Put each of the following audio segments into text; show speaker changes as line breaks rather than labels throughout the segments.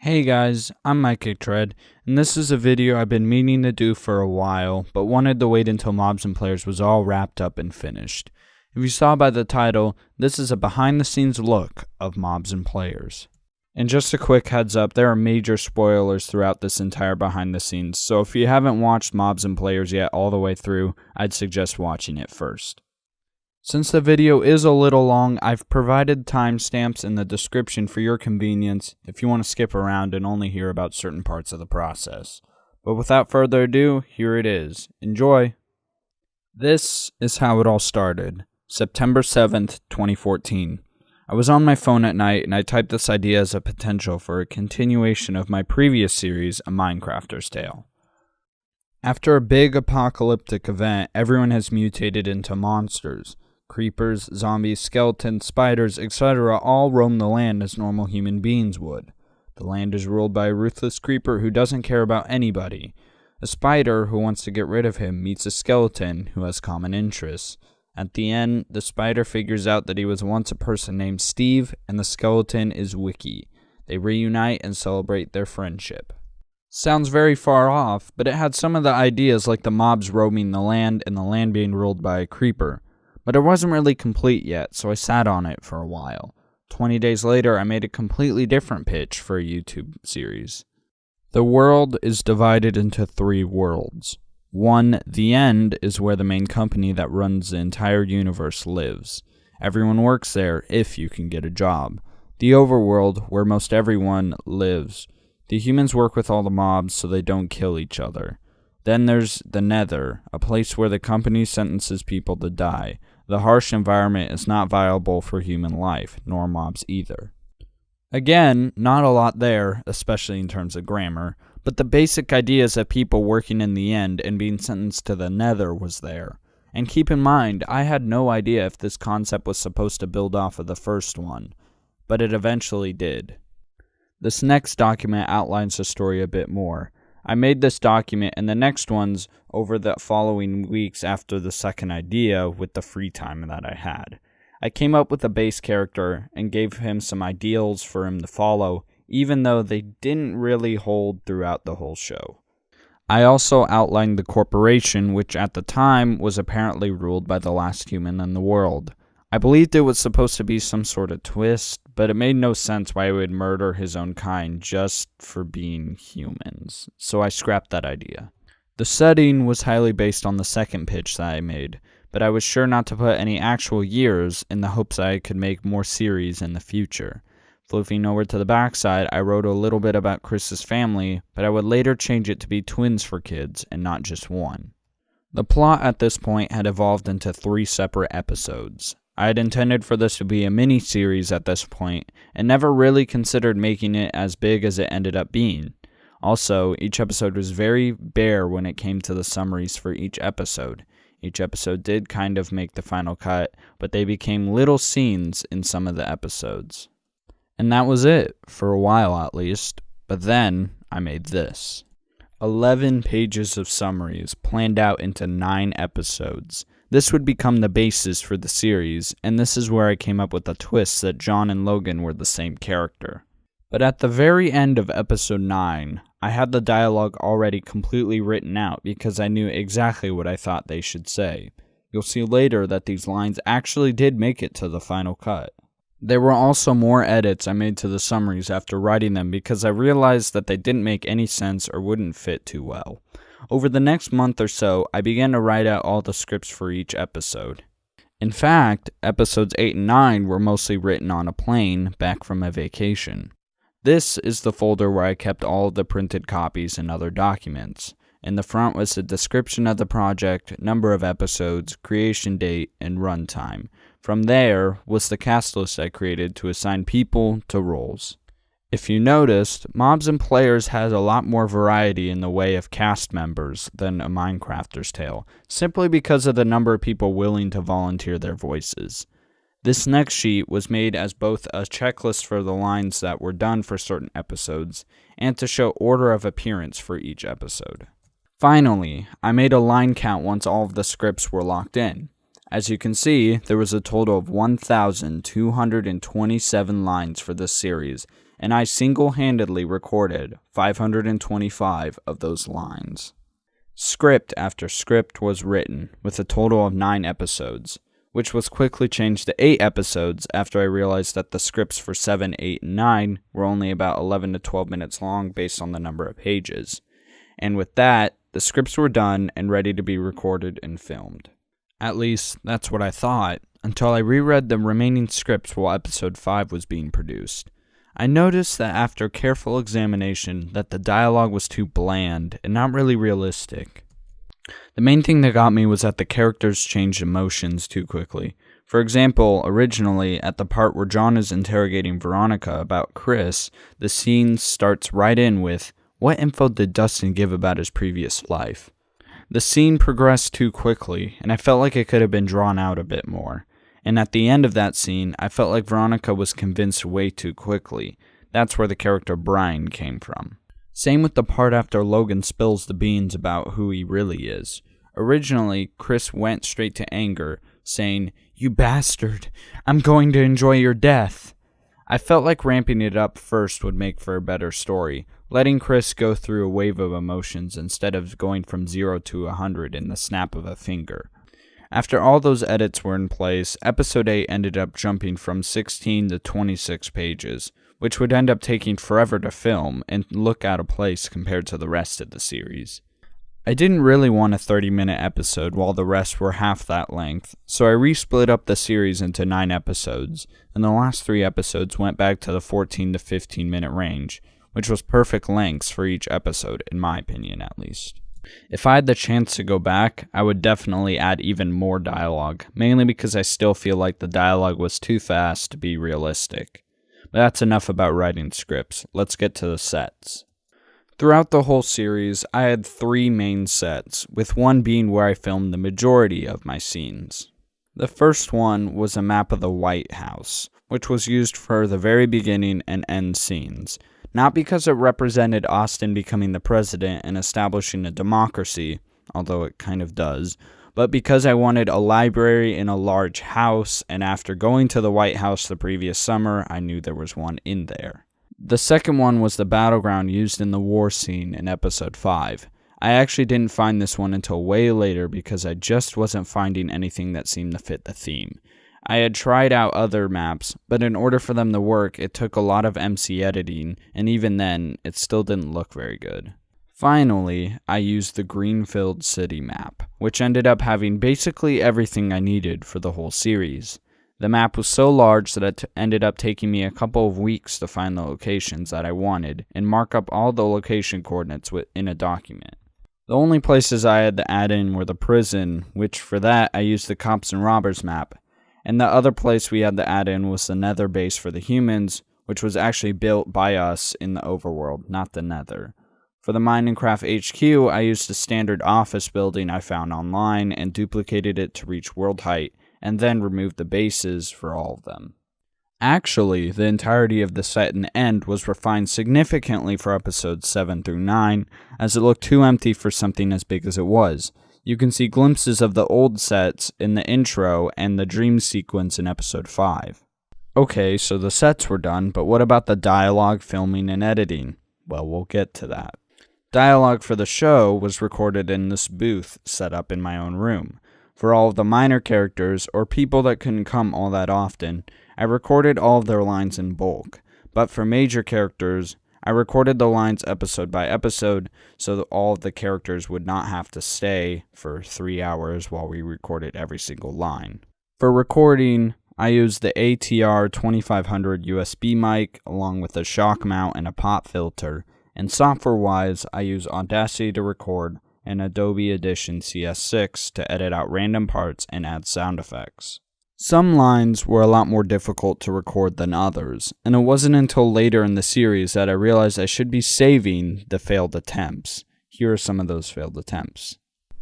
Hey guys, I'm Mike Tread, and this is a video I've been meaning to do for a while, but wanted to wait until Mobs and Players was all wrapped up and finished. If you saw by the title, this is a behind-the-scenes look of Mobs and Players. And just a quick heads up, there are major spoilers throughout this entire behind-the-scenes, so if you haven't watched Mobs and Players yet all the way through, I'd suggest watching it first. Since the video is a little long, I've provided timestamps in the description for your convenience if you want to skip around and only hear about certain parts of the process. But without further ado, here it is. Enjoy! This is how it all started. September 7th, 2014. I was on my phone at night and I typed this idea as a potential for a continuation of my previous series, A Minecrafter's Tale. After a big apocalyptic event, everyone has mutated into monsters. Creepers, zombies, skeletons, spiders, etc. all roam the land as normal human beings would. The land is ruled by a ruthless creeper who doesn't care about anybody. A spider who wants to get rid of him meets a skeleton who has common interests. At the end, the spider figures out that he was once a person named Steve, and the skeleton is Wiki. They reunite and celebrate their friendship. Sounds very far off, but it had some of the ideas like the mobs roaming the land and the land being ruled by a creeper. But it wasn't really complete yet, so I sat on it for a while. 20 days later, I made a completely different pitch for a YouTube series. The world is divided into 3 worlds. 1, the end, is where the main company that runs the entire universe lives. Everyone works there, if you can get a job. The overworld, where most everyone lives. The humans work with all the mobs so they don't kill each other. Then there's the nether, a place where the company sentences people to die. The harsh environment is not viable for human life, nor mobs either. Again, not a lot there, especially in terms of grammar, but the basic ideas of people working in the end and being sentenced to the nether was there. And keep in mind, I had no idea if this concept was supposed to build off of the first one, but it eventually did. This next document outlines the story a bit more. I made this document and the next ones over the following weeks after the second idea with the free time that I had. I came up with a base character and gave him some ideals for him to follow, even though they didn't really hold throughout the whole show. I also outlined the corporation, which at the time was apparently ruled by the last human in the world. I believed it was supposed to be some sort of twist, but it made no sense why he would murder his own kind just for being humans, so I scrapped that idea. The setting was highly based on the second pitch that I made, but I was sure not to put any actual years in the hopes that I could make more series in the future. Flipping over to the backside, I wrote a little bit about Chris's family, but I would later change it to be twins for kids and not just one. The plot at this point had evolved into 3 separate episodes. I had intended for this to be a mini-series at this point, and never really considered making it as big as it ended up being. Also, each episode was very bare when it came to the summaries for each episode. Each episode did kind of make the final cut, but they became little scenes in some of the episodes. And that was it, for a while at least, but then I made this. 11 pages of summaries planned out into 9 episodes. This would become the basis for the series, and this is where I came up with the twist that John and Logan were the same character. But at the very end of episode 9, I had the dialogue already completely written out because I knew exactly what I thought they should say. You'll see later that these lines actually did make it to the final cut. There were also more edits I made to the summaries after writing them because I realized that they didn't make any sense or wouldn't fit too well. Over the next month or so, I began to write out all the scripts for each episode. In fact, episodes 8 and 9 were mostly written on a plane back from a vacation. This is the folder where I kept all of the printed copies and other documents. In the front was the description of the project, number of episodes, creation date, and runtime. From there was the cast list I created to assign people to roles. If you noticed, Mobs and Players has a lot more variety in the way of cast members than A Minecrafter's Tale, simply because of the number of people willing to volunteer their voices. This next sheet was made as both a checklist for the lines that were done for certain episodes, and to show order of appearance for each episode. Finally, I made a line count once all of the scripts were locked in. As you can see, there was a total of 1,227 lines for this series, and I single-handedly recorded 525 of those lines. Script after script was written, with a total of 9 episodes, which was quickly changed to 8 episodes after I realized that the scripts for 7, 8, and 9 were only about 11 to 12 minutes long based on the number of pages. And with that, the scripts were done and ready to be recorded and filmed. At least, that's what I thought, until I reread the remaining scripts while episode 5 was being produced. I noticed that after careful examination that the dialogue was too bland and not really realistic. The main thing that got me was that the characters changed emotions too quickly. For example, originally, at the part where John is interrogating Veronica about Chris, the scene starts right in with, "What info did Dustin give about his previous life?" The scene progressed too quickly, and I felt like it could have been drawn out a bit more. And at the end of that scene, I felt like Veronica was convinced way too quickly. That's where the character Brian came from. Same with the part after Logan spills the beans about who he really is. Originally, Chris went straight to anger, saying, "You bastard, I'm going to enjoy your death." I felt like ramping it up first would make for a better story, letting Chris go through a wave of emotions instead of going from 0 to 100 in the snap of a finger. After all those edits were in place, episode 8 ended up jumping from 16 to 26 pages, which would end up taking forever to film and look out of place compared to the rest of the series. I didn't really want a 30-minute episode while the rest were half that length, so I re-split up the series into 9 episodes, and the last 3 episodes went back to the 14 to 15-minute range, which was perfect lengths for each episode, in my opinion at least. If I had the chance to go back, I would definitely add even more dialogue, mainly because I still feel like the dialogue was too fast to be realistic. But that's enough about writing scripts. Let's get to the sets. Throughout the whole series, I had 3 main sets, with one being where I filmed the majority of my scenes. The first one was a map of the White House, which was used for the very beginning and end scenes. Not because it represented Austin becoming the president and establishing a democracy, although it kind of does, but because I wanted a library in a large house, and after going to the White House the previous summer, I knew there was one in there. The second one was the battleground used in the war scene in episode 5. I actually didn't find this one until way later because I just wasn't finding anything that seemed to fit the theme. I had tried out other maps, but in order for them to work, it took a lot of MC editing, and even then, it still didn't look very good. Finally, I used the Greenfield City map, which ended up having basically everything I needed for the whole series. The map was so large that it ended up taking me a couple of weeks to find the locations that I wanted, and mark up all the location coordinates in a document. The only places I had to add in were the prison, which for that I used the Cops and Robbers map. And the other place we had to add in was the Nether base for the humans, which was actually built by us in the overworld, not the Nether. For the Minecraft HQ, I used a standard office building I found online and duplicated it to reach world height, and then removed the bases for all of them. Actually, the entirety of the set and end was refined significantly for episodes 7 through 9, as it looked too empty for something as big as it was. You can see glimpses of the old sets in the intro and the dream sequence in episode 5. Okay, so the sets were done, but what about the dialogue, filming, and editing? Well, we'll get to that. Dialogue for the show was recorded in this booth set up in my own room. For all of the minor characters, or people that couldn't come all that often, I recorded all of their lines in bulk. But for major characters, I recorded the lines episode by episode so that all of the characters would not have to stay for 3 hours while we recorded every single line. For recording, I used the ATR 2500 USB mic along with a shock mount and a pop filter, and software-wise, I use Audacity to record and Adobe Audition CS6 to edit out random parts and add sound effects. Some lines were a lot more difficult to record than others, and it wasn't until later in the series that I realized I should be saving the failed attempts. Here are some of those failed attempts.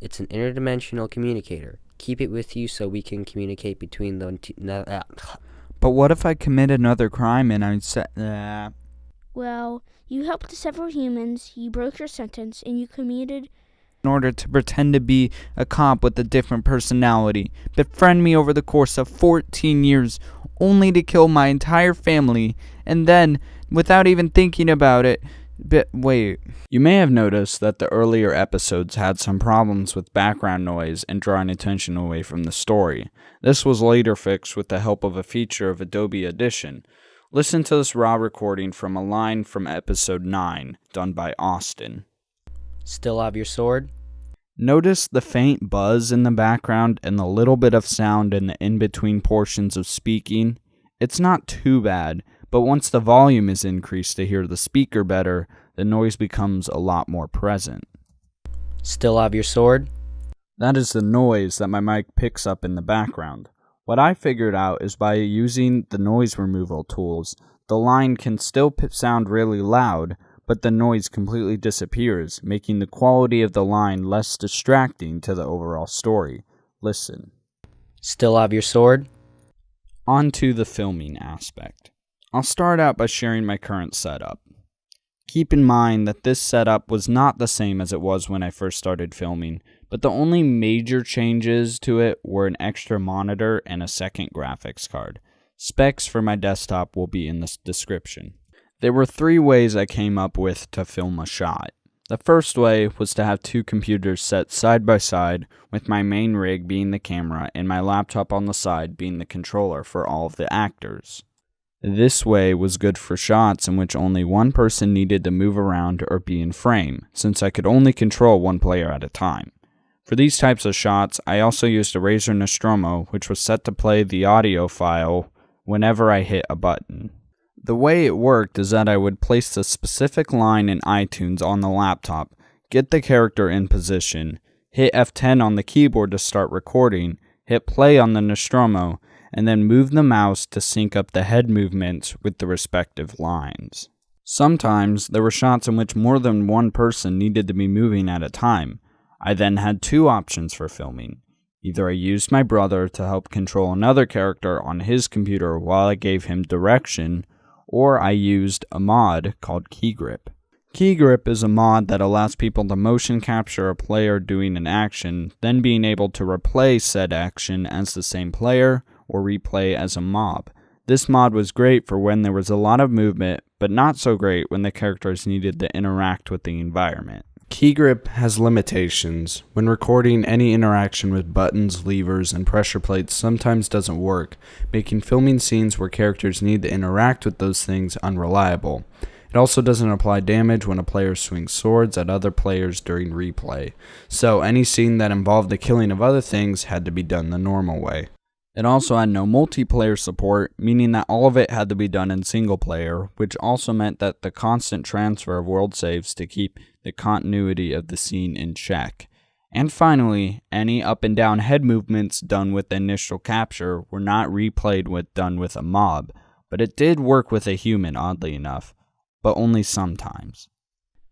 It's an interdimensional communicator. Keep it with you so we can communicate between the
But what if I commit another crime and I said...
Well, you helped several humans, you broke your sentence, and you committed...
in order to pretend to be a cop with a different personality. Befriend me over the course of 14 years, only to kill my entire family, and then, without even thinking about it, wait. You may have noticed that the earlier episodes had some problems with background noise and drawing attention away from the story. This was later fixed with the help of a feature of Adobe Audition. Listen to this raw recording from a line from episode 9, done by Austin.
Still have your sword?
Notice the faint buzz in the background and the little bit of sound in the in-between portions of speaking? It's not too bad, but once the volume is increased to hear the speaker better, the noise becomes a lot more present.
Still have your sword?
That is the noise that my mic picks up in the background. What I figured out is by using the noise removal tools, the line can still sound really loud, but the noise completely disappears, making the quality of the line less distracting to the overall story. Listen.
Still have your sword?
On to the filming aspect. I'll start out by sharing my current setup. Keep in mind that this setup was not the same as it was when I first started filming, but the only major changes to it were an extra monitor and a second graphics card. Specs for my desktop will be in the description. There were 3 ways I came up with to film a shot. The first way was to have 2 computers set side by side, with my main rig being the camera and my laptop on the side being the controller for all of the actors. This way was good for shots in which only one person needed to move around or be in frame, since I could only control one player at a time. For these types of shots, I also used a Razer Nostromo, which was set to play the audio file whenever I hit a button. The way it worked is that I would place the specific line in iTunes on the laptop, get the character in position, hit F10 on the keyboard to start recording, hit play on the Nostromo, and then move the mouse to sync up the head movements with the respective lines. Sometimes there were shots in which more than one person needed to be moving at a time. I then had 2 options for filming. Either I used my brother to help control another character on his computer while I gave him direction, or I used a mod called KeyGrip. KeyGrip is a mod that allows people to motion capture a player doing an action, then being able to replay said action as the same player, or replay as a mob. This mod was great for when there was a lot of movement, but not so great when the characters needed to interact with the environment. KeyGrip has limitations. When recording, any interaction with buttons, levers, and pressure plates sometimes doesn't work, making filming scenes where characters need to interact with those things unreliable. It also doesn't apply damage when a player swings swords at other players during replay, so any scene that involved the killing of other things had to be done the normal way. It also had no multiplayer support, meaning that all of it had to be done in single player, which also meant that the constant transfer of world saves to keep the continuity of the scene in check. And finally, any up and down head movements done with the initial capture were not replayed with done with a mob, but it did work with a human, oddly enough, but only sometimes.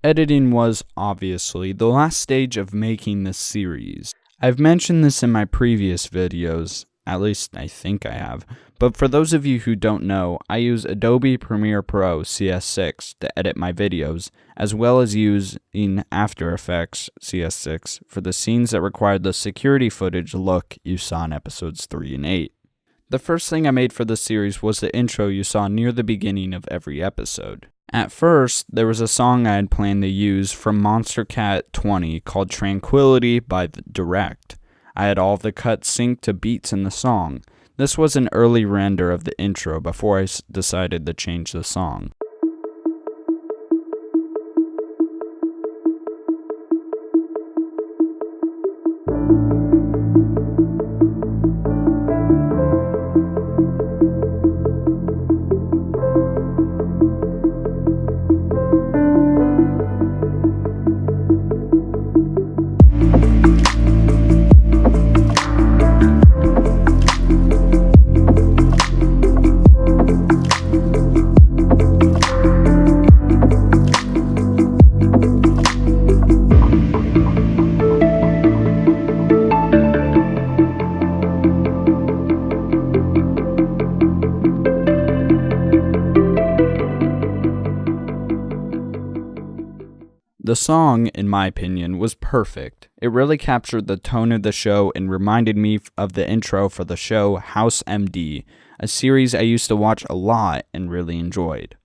Editing was, obviously, the last stage of making this series. I've mentioned this in my previous videos, at least I think I have, but for those of you who don't know, I use Adobe Premiere Pro CS6 to edit my videos, as well as using After Effects CS6 for the scenes that required the security footage look you saw in episodes 3 and 8. The first thing I made for this series was the intro you saw near the beginning of every episode. At first, there was a song I had planned to use from Monster Cat 20 called Tranquility by Direct. I had all of the cuts synced to beats in the song. This was an early render of the intro before I decided to change the song. The song, in my opinion, was perfect. It really captured the tone of the show and reminded me of the intro for the show House MD, a series I used to watch a lot and really enjoyed.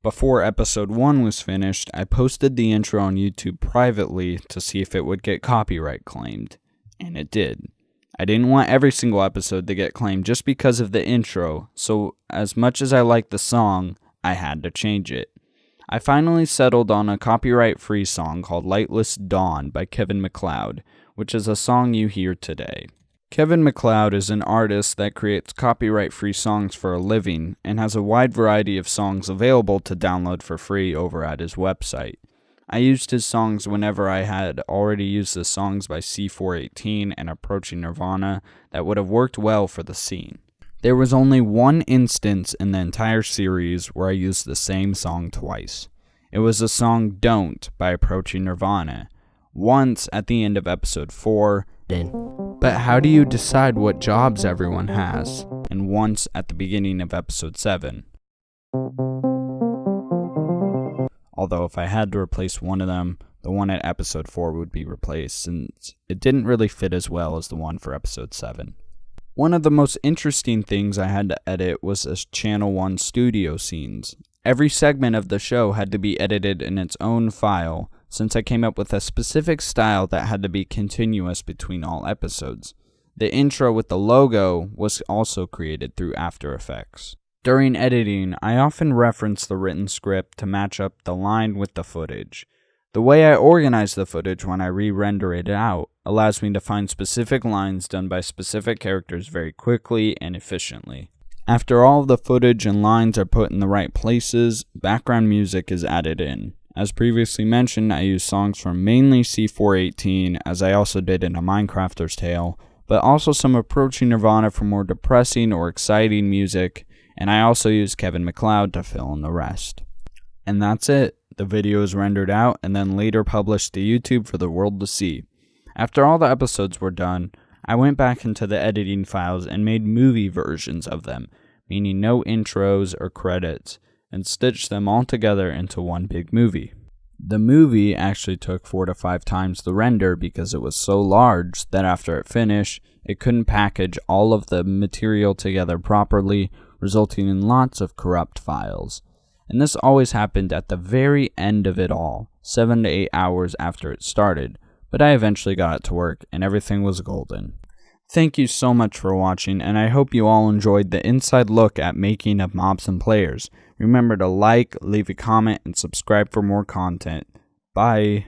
Before episode 1 was finished, I posted the intro on YouTube privately to see if it would get copyright claimed, and it did. I didn't want every single episode to get claimed just because of the intro, so as much as I liked the song, I had to change it. I finally settled on a copyright-free song called Lightless Dawn by Kevin MacLeod, which is a song you hear today. Kevin MacLeod is an artist that creates copyright-free songs for a living and has a wide variety of songs available to download for free over at his website. I used his songs whenever I had already used the songs by C418 and Approaching Nirvana that would have worked well for the scene. There was only one instance in the entire series where I used the same song twice. It was the song Don't by Approaching Nirvana, once at the end of episode 4, but how do you decide what jobs everyone has, and once at the beginning of episode 7. Although if I had to replace one of them, the one at episode 4 would be replaced, since it didn't really fit as well as the one for episode 7. One of the most interesting things I had to edit was the Channel 1 studio scenes. Every segment of the show had to be edited in its own file, since I came up with a specific style that had to be continuous between all episodes. The intro with the logo was also created through After Effects. During editing, I often reference the written script to match up the line with the footage. The way I organize the footage when I re-render it out allows me to find specific lines done by specific characters very quickly and efficiently. After all of the footage and lines are put in the right places, background music is added in. As previously mentioned, I use songs from mainly C418, as I also did in A Minecrafter's Tale, but also some Approaching Nirvana for more depressing or exciting music, and I also use Kevin MacLeod to fill in the rest. And that's it. The video is rendered out and then later published to YouTube for the world to see. After all the episodes were done, I went back into the editing files and made movie versions of them, meaning no intros or credits, and stitched them all together into one big movie. The movie actually took 4 to 5 times the render because it was so large that after it finished, it couldn't package all of the material together properly, resulting in lots of corrupt files. And this always happened at the very end of it all, 7 to 8 hours after it started, but I eventually got it to work and everything was golden. Thank you so much for watching, and I hope you all enjoyed the inside look at making of Mobs and Players. Remember to like, leave a comment, and subscribe for more content. Bye!